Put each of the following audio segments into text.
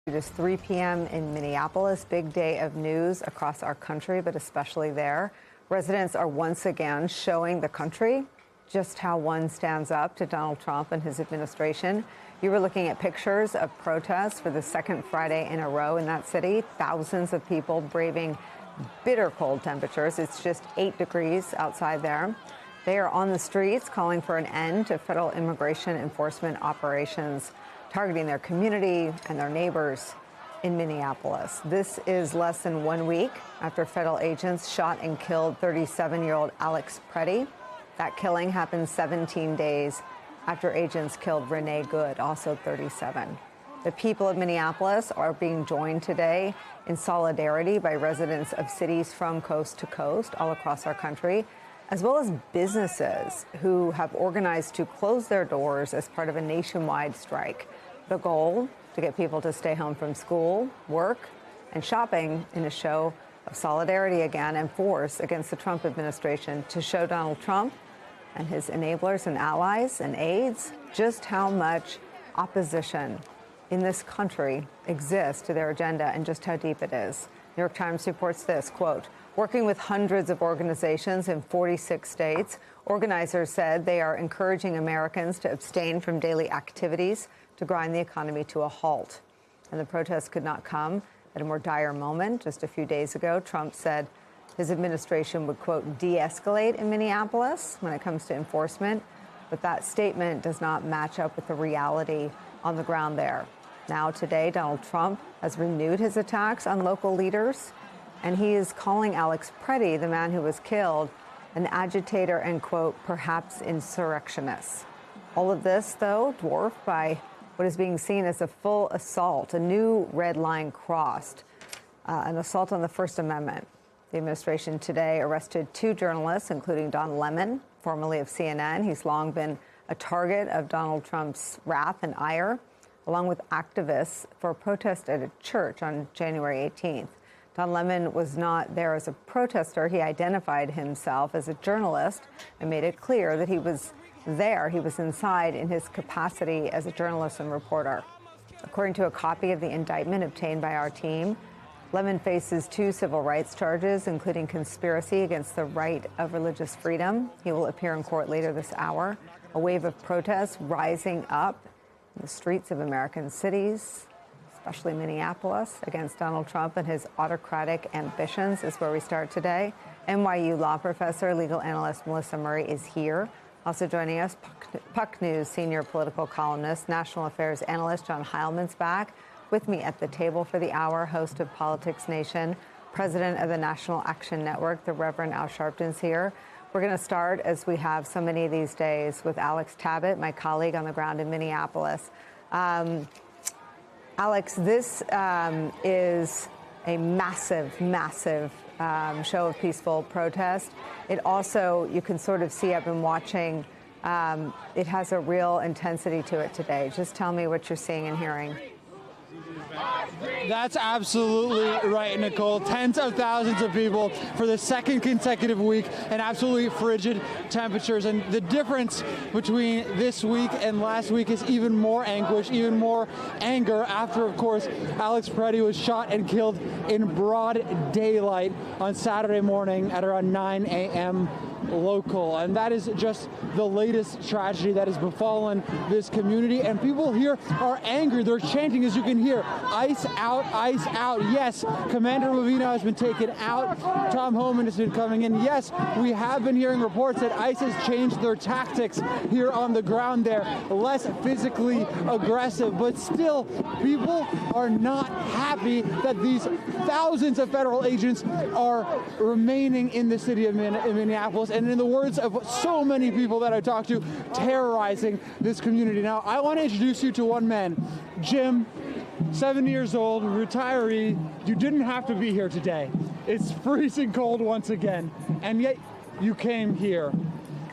It is 3 p.m. in Minneapolis. Big day of news across our country, but especially there. Residents are once again showing the country just how one stands up to Donald Trump and his administration. You were looking at pictures of protests for the second Friday in a row in that city. Thousands of people braving bitter cold temperatures. It's just 8 degrees outside there. They are on the streets calling for an end to federal immigration enforcement operations targeting their community and their neighbors in Minneapolis. This is less than 1 week after federal agents shot and killed 37-year-old Alex Preddy. That killing happened 17 days after agents killed Renee Good, also 37. The people of Minneapolis are being joined today in solidarity by residents of cities from coast to coast all across our country, as well as businesses who have organized to close their doors as part of a nationwide strike. The goal, to get people to stay home from school, work, and shopping in a show of solidarity again and force against the Trump administration to show Donald Trump and his enablers and allies and aides just how much opposition in this country exists to their agenda and just how deep it is. New York Times reports this, quote, working with hundreds of organizations in 46 states, organizers said they are encouraging Americans to abstain from daily activities to grind the economy to a halt. And the protests could not come at a more dire moment. Just a few days ago, Trump said his administration would, quote, de-escalate in Minneapolis when it comes to enforcement. But that statement does not match up with the reality on the ground there. Now, today, Donald Trump has renewed his attacks on local leaders, and he is calling Alex Preddy, the man who was killed, an agitator and, quote, perhaps insurrectionist. All of this, though, dwarfed by what is being seen as a full assault, a new red line crossed, an assault on the First Amendment. The administration today arrested 2 journalists, including Don Lemon, formerly of CNN. He's long been a target of Donald Trump's wrath and ire, along with activists for a protest at a church on January 18th. Don Lemon was not there as a protester. He identified himself as a journalist and made it clear that he was there. He was inside in his capacity as a journalist and reporter. According to a copy of the indictment obtained by our team, Lemon faces 2 civil rights charges, including conspiracy against the right of religious freedom. He will appear in court later this hour. A wave of protests rising up in the streets of American cities, especially Minneapolis, against Donald Trump and his autocratic ambitions is where we start today. NYU law professor, legal analyst Melissa Murray is here. Also joining us, Puck News senior political columnist, national affairs analyst John Heilman's back. With me at the table for the hour, host of Politics Nation, president of the National Action Network, the Reverend Al Sharpton's here. We're going to start, as we have so many of these days, with Alex Tabbitt, my colleague on the ground in Minneapolis. Alex, this is a massive show of peaceful protest. It also, you can sort of see, I've been watching, it has a real intensity to it today. Just tell me what you're seeing and hearing. That's absolutely right, Nicole. Tens of thousands of people for the second consecutive week and absolutely frigid temperatures. And the difference between this week and last week is even more anguish, even more anger after, of course, Alex Preddy was shot and killed in broad daylight on Saturday morning at around 9 a.m. local. And that is just the latest tragedy that has befallen this community. And people here are angry. They're chanting, as you can hear, ice out, ice out. Yes, Commander Movino has been taken out. Tom Homan has been coming in. Yes, we have been hearing reports that ICE has changed their tactics here on the ground there, less physically aggressive, but still people are not happy that these thousands of federal agents are remaining in the city of Minneapolis, and in the words of so many people that I talked to, terrorizing this community. Now, I want to introduce you to one man, Jim, 70 years old, retiree. You didn't have to be here today. It's freezing cold once again, and yet you came here.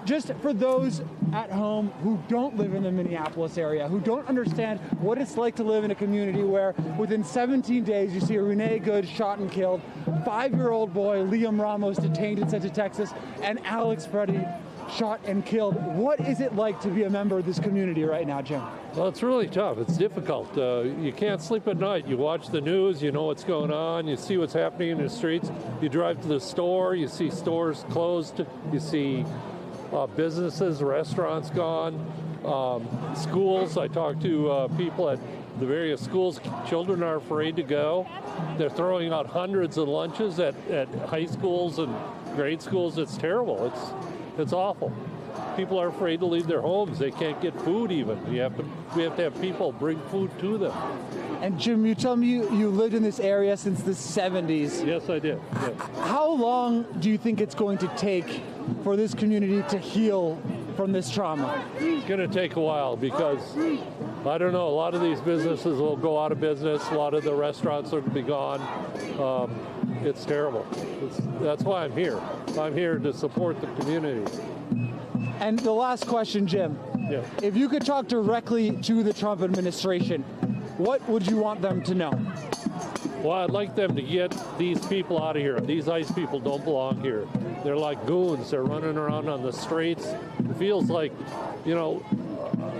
Just for those at home who don't live in the Minneapolis area, who don't understand what it's like to live in a community where within 17 days you see Renee Good shot and killed, 5-year-old boy Liam Ramos detained and sent to Texas, and Alex Preddy shot and killed. What is it like to be a member of this community right now, Jim? Well, it's really tough. It's difficult. You can't sleep at night. You watch the news, you know what's going on, you see what's happening in the streets. You drive to the store, you see stores closed, you see businesses, restaurants gone, schools. I talk to people at the various schools. Children are afraid to go. They're throwing out hundreds of lunches at high schools and grade schools. It's terrible. It's awful. People are afraid to leave their homes. They can't get food even. We have to have people bring food to them. And Jim, you tell me you lived in this area since the 70s. Yes, I did. Yes. How long do you think it's going to take for this community to heal from this trauma? It's going to take a while because, I don't know, a lot of these businesses will go out of business. A lot of the restaurants will be gone. It's terrible. That's why I'm here. I'm here to support the community. And the last question, Jim. Yeah. If you could talk directly to the Trump administration, what would you want them to know? Well, I'd like them to get these people out of here. These ICE people don't belong here. They're like goons. They're running around on the streets. It feels like, you know,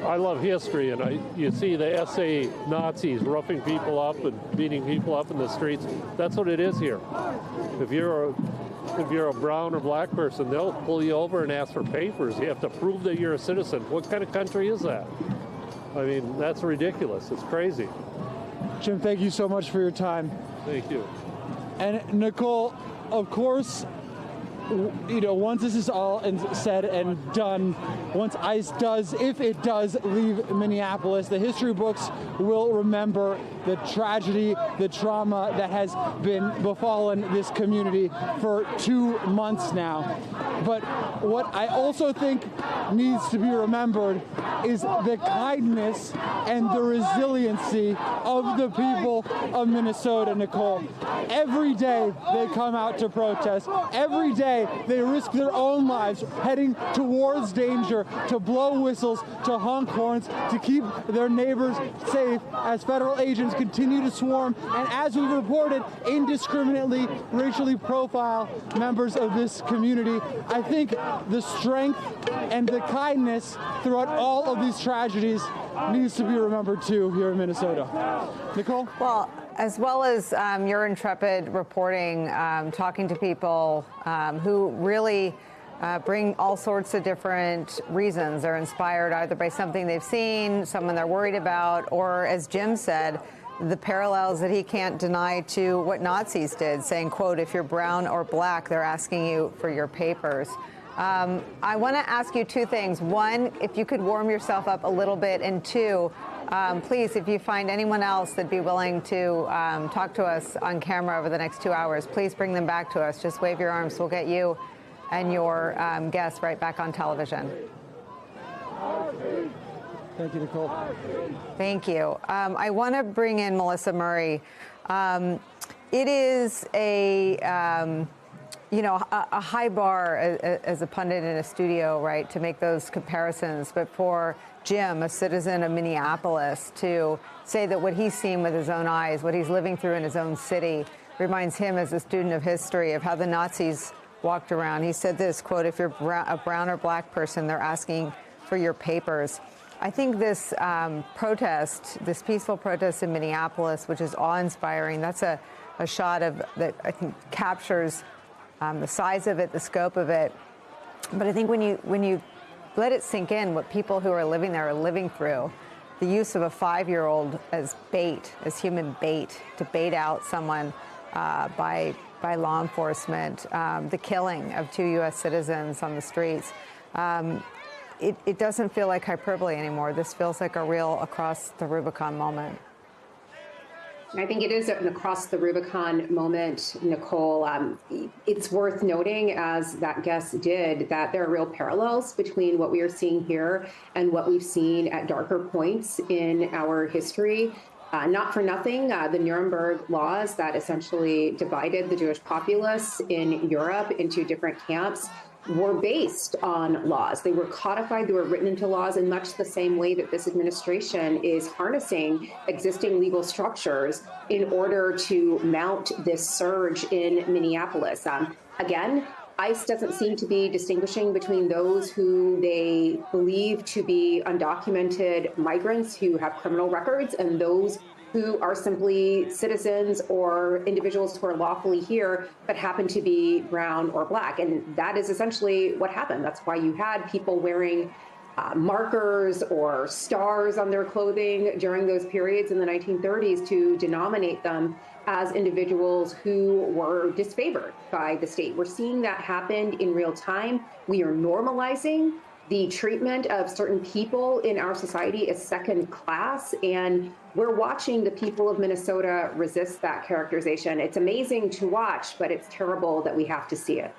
I love history, and you see the SA Nazis roughing people up and beating people up in the streets. That's what it is here. If you're a brown or black person, they'll pull you over and ask for papers. You have to prove that you're a citizen. What kind of country is that? I mean, that's ridiculous. It's crazy. Jim, thank you so much for your time. Thank you. And Nicole, of course, you know, once this is all said and done, once ICE does, if it does leave Minneapolis, the history books will remember the tragedy, the trauma that has been befallen this community for 2 months now. But what I also think needs to be remembered is the kindness and the resiliency of the people of Minnesota, Nicole. Every day they come out to protest. Every day they risk their own lives heading towards danger, to blow whistles, to honk horns, to keep their neighbors safe as federal agents continue to swarm and, as we've reported, indiscriminately racially profile members of this community. I think the strength and the kindness throughout all of these tragedies needs to be remembered too here in Minnesota. Nicole? Well, as well as your intrepid reporting, talking to people who really bring all sorts of different reasons. They're inspired either by something they've seen, someone they're worried about, or, as Jim said, the parallels that he can't deny to what Nazis did, saying, quote, if you're brown or black, they're asking you for your papers. I want to ask you two things. One, if you could warm yourself up a little bit, and two, please, if you find anyone else that'd be willing to talk to us on camera over the next 2 hours, please bring them back to us. Just wave your arms. We'll get you and your guests right back on television. Thank you, Nicole. Thank you. I want to bring in Melissa Murray. It is a high bar as a pundit in a studio, right, to make those comparisons. But for Jim, a citizen of Minneapolis, to say that what he's seen with his own eyes, what he's living through in his own city, reminds him as a student of history of how the Nazis walked around. He said this, quote, if you're a brown or black person, they're asking for your papers. I think this protest, this peaceful protest in Minneapolis, which is awe-inspiring, that's a shot of that I think captures the size of it, the scope of it. But I think when you let it sink in what people who are living there are living through, the use of a 5-year-old as bait, as human bait, to bait out someone by law enforcement, the killing of 2 U.S. citizens on the streets, it doesn't feel like hyperbole anymore. This feels like a real across the Rubicon moment. I think it is an across the Rubicon moment, Nicole. It's worth noting, as that guest did, that there are real parallels between what we are seeing here and what we've seen at darker points in our history. Not for nothing, the Nuremberg laws that essentially divided the Jewish populace in Europe into different camps were based on laws. They were codified, they were written into laws in much the same way that this administration is harnessing existing legal structures in order to mount this surge in Minneapolis. Again, ICE doesn't seem to be distinguishing between those who they believe to be undocumented migrants who have criminal records and those who are simply citizens or individuals who are lawfully here but happen to be brown or black. And that is essentially what happened. That's why you had people wearing markers or stars on their clothing during those periods in the 1930s to denominate them as individuals who were disfavored by the state. We're seeing that happen in real time. We are normalizing the treatment of certain people in our society as second class, and we're watching the people of Minnesota resist that characterization. It's amazing to watch, but it's terrible that we have to see it.